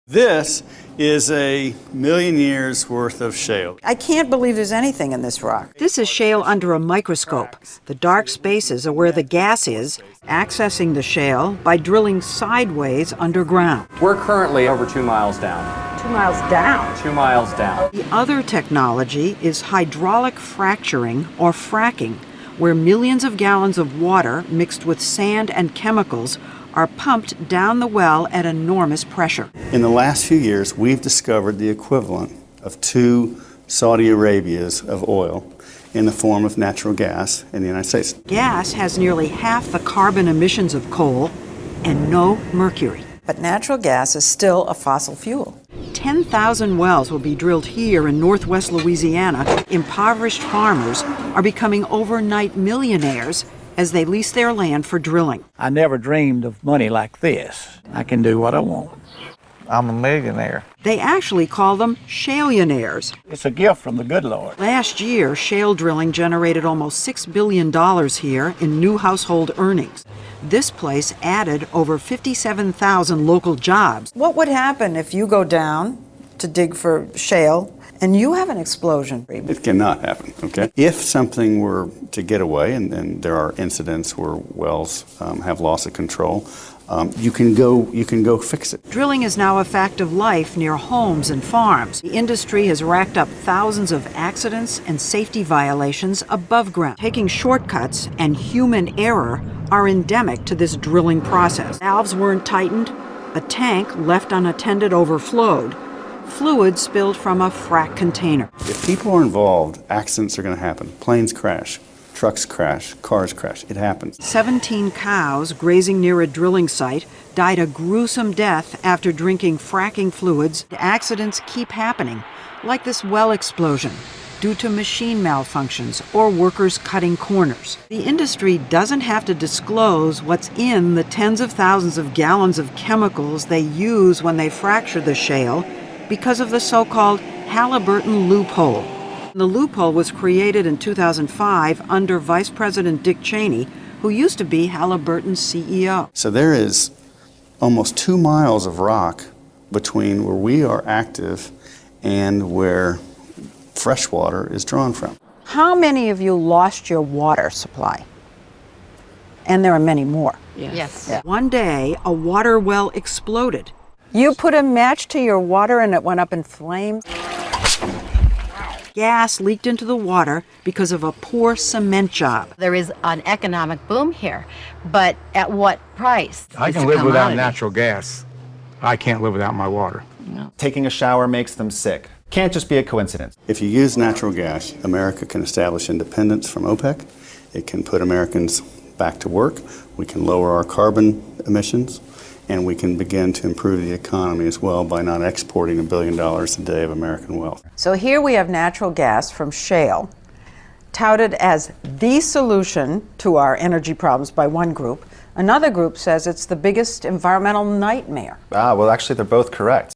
This is a million years worth of shale. I can't believe there's anything in this rock. This is shale under a microscope. The dark spaces are where the gas is, accessing the shale by drilling sideways underground. We're currently over 2 miles down. 2 miles down? 2 miles down. The other technology is hydraulic fracturing or fracking, where millions of gallons of water mixed with sand and chemicals are pumped down the well at enormous pressure. In the last few years, we've discovered the equivalent of 2 Saudi Arabias of oil in the form of natural gas in the United States. Gas has nearly half the carbon emissions of coal and no mercury. But natural gas is still a fossil fuel. 10,000 wells will be drilled here in northwest Louisiana. Impoverished farmers are becoming overnight millionaires as they lease their land for drilling. I never dreamed of money like this. I can do what I want. I'm a millionaire. They actually call them shaleonaires. It's a gift from the good Lord. Last year, shale drilling generated almost $6 billion here in new household earnings. This place added over 57,000 local jobs. What would happen if you go down to dig for shale and you have an explosion? It cannot happen, okay? If something were to get away, and there are incidents where wells have loss of control, you can go fix it. Drilling is now a fact of life near homes and farms. The industry has racked up thousands of accidents and safety violations above ground. Taking shortcuts and human error are endemic to this drilling process. Valves weren't tightened, a tank left unattended overflowed, fluid spilled from a frac container. If people are involved, accidents are going to happen. Planes crash, trucks crash, cars crash. It happens. 17 cows grazing near a drilling site died a gruesome death after drinking fracking fluids. Accidents keep happening, like this well explosion, due to machine malfunctions or workers cutting corners. The industry doesn't have to disclose what's in the tens of thousands of gallons of chemicals they use when they fracture the shale because of the so-called Halliburton loophole. The loophole was created in 2005 under Vice President Dick Cheney, who used to be Halliburton's CEO. So there is almost 2 miles of rock between where we are active and where fresh water is drawn from. How many of you lost your water supply? And there are many more. Yes. Yeah. One day, a water well exploded. You put a match to your water and it went up in flames? Gas leaked into the water because of a poor cement job. There is an economic boom here, but at what price? I can live without natural gas. I can't live without my water. No. Taking a shower makes them sick. Can't just be a coincidence. If you use natural gas, America can establish independence from OPEC. It can put Americans back to work. We can lower our carbon emissions. And we can begin to improve the economy as well by not exporting $1 billion a day of American wealth. So here we have natural gas from shale, touted as the solution to our energy problems by one group. Another group says it's the biggest environmental nightmare. Well, actually, they're both correct.